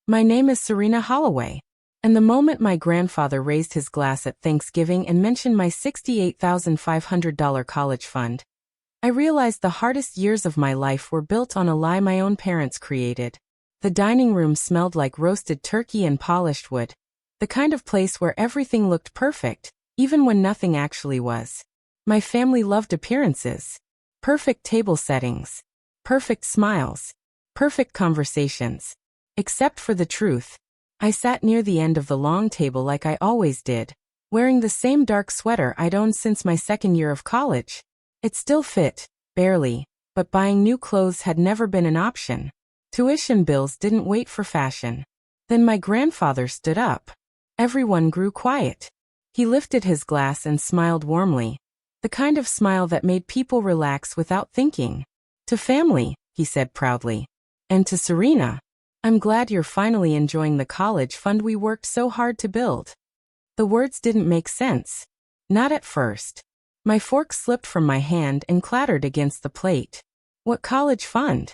My name is Serena Holloway. And the moment my grandfather raised his glass at Thanksgiving and mentioned my $68,500 college fund, I realized the hardest years of my life were built on a lie my own parents created. The dining room smelled like roasted turkey and polished wood, the kind of place where everything looked perfect, even when nothing actually was. My family loved appearances. Perfect table settings. Perfect smiles. Perfect conversations. Except for the truth. I sat near the end of the long table like I always did, wearing the same dark sweater I'd owned since my second year of college. It still fit, barely, but buying new clothes had never been an option. Tuition bills didn't wait for fashion. Then my grandfather stood up. Everyone grew quiet. He lifted his glass and smiled warmly, the kind of smile that made people relax without thinking. To family, he said proudly. And to Serena, I'm glad you're finally enjoying the college fund we worked so hard to build. The words didn't make sense. Not at first. My fork slipped from my hand and clattered against the plate. What college fund?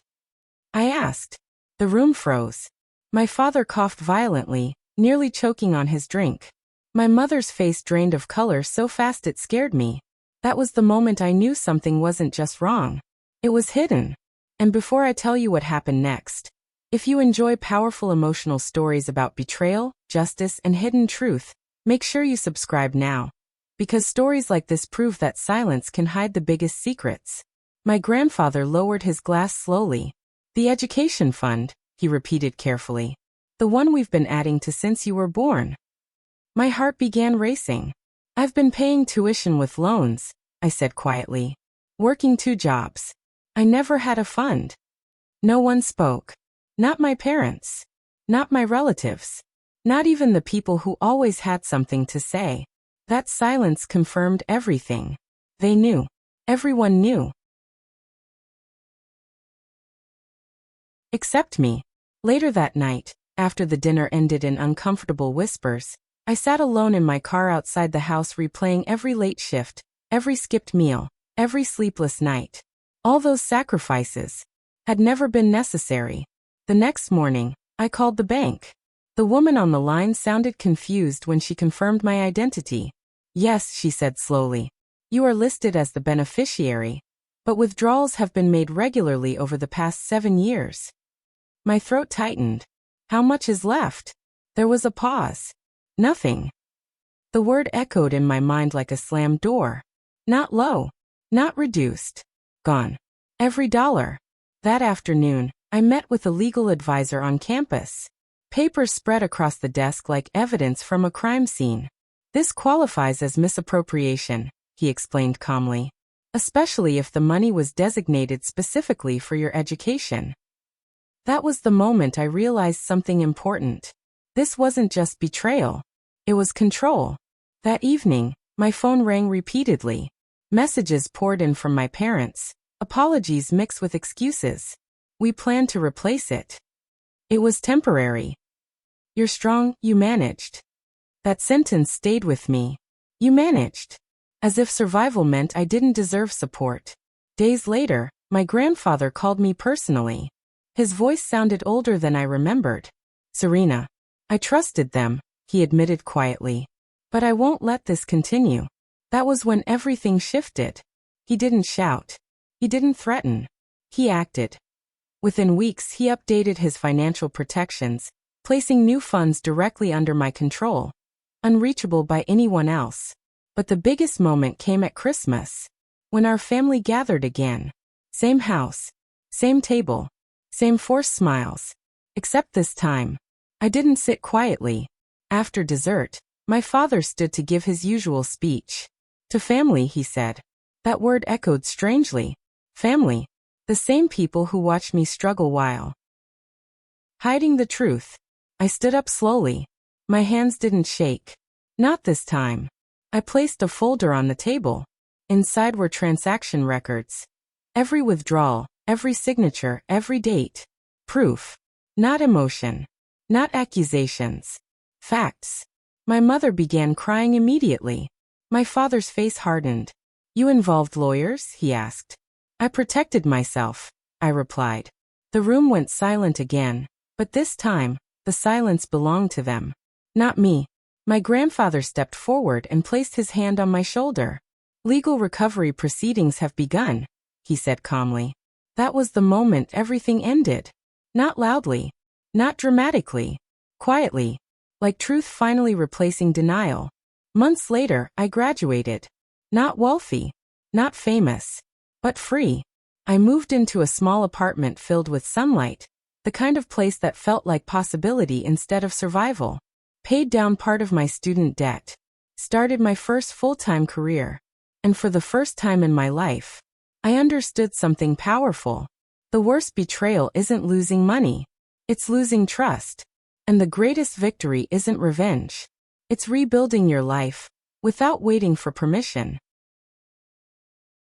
I asked. The room froze. My father coughed violently, nearly choking on his drink. My mother's face drained of color so fast it scared me. That was the moment I knew something wasn't just wrong. It was hidden. And before I tell you what happened next, if you enjoy powerful emotional stories about betrayal, justice, and hidden truth, make sure you subscribe now. Because stories like this prove that silence can hide the biggest secrets. My grandfather lowered his glass slowly. The education fund, he repeated carefully. The one we've been adding to since you were born. My heart began racing. I've been paying tuition with loans, I said quietly. Working 2 jobs. I never had a fund. No one spoke. Not my parents. Not my relatives. Not even the people who always had something to say. That silence confirmed everything. They knew. Everyone knew. Except me. Later that night, after the dinner ended in uncomfortable whispers, I sat alone in my car outside the house replaying every late shift, every skipped meal, every sleepless night. All those sacrifices had never been necessary. The next morning, I called the bank. The woman on the line sounded confused when she confirmed my identity. Yes, she said slowly. You are listed as the beneficiary, but withdrawals have been made regularly over the past 7 years. My throat tightened. How much is left? There was a pause. Nothing. The word echoed in my mind like a slammed door. Not low. Not reduced. Gone. Every dollar. That afternoon, I met with a legal advisor on campus. Papers spread across the desk like evidence from a crime scene. This qualifies as misappropriation, he explained calmly. Especially if the money was designated specifically for your education. That was the moment I realized something important. This wasn't just betrayal. It was control. That evening, my phone rang repeatedly. Messages poured in from my parents. Apologies mixed with excuses. We planned to replace it. It was temporary. You're strong, you managed. That sentence stayed with me. You managed. As if survival meant I didn't deserve support. Days later, my grandfather called me personally. His voice sounded older than I remembered. Serena. I trusted them, he admitted quietly. But I won't let this continue. That was when everything shifted. He didn't shout. He didn't threaten. He acted. Within weeks, he updated his financial protections, placing new funds directly under my control. Unreachable by anyone else. But the biggest moment came at Christmas. When our family gathered again. Same house. Same table. Same forced smiles. Except this time, I didn't sit quietly. After dessert, my father stood to give his usual speech. To family, he said. That word echoed strangely. Family. The same people who watched me struggle while hiding the truth. I stood up slowly. My hands didn't shake. Not this time. I placed a folder on the table. Inside were transaction records. Every withdrawal, every signature, every date. Proof. Not emotion. Not accusations. Facts. My mother began crying immediately. My father's face hardened. You involved lawyers? He asked. I protected myself, I replied. The room went silent again, but this time, The silence belonged to them, not me. My grandfather stepped forward and placed his hand on my shoulder. Legal recovery proceedings have begun, he said calmly. That was the moment everything ended. Not loudly, not dramatically, quietly, like truth finally replacing denial. Months later, I graduated. Not wealthy, not famous, but free. I moved into a small apartment filled with sunlight, the kind of place that felt like possibility instead of survival. Paid down part of my student debt. Started my first full-time career. And for the first time in my life, I understood something powerful. The worst betrayal isn't losing money. It's losing trust. And the greatest victory isn't revenge. It's rebuilding your life, without waiting for permission.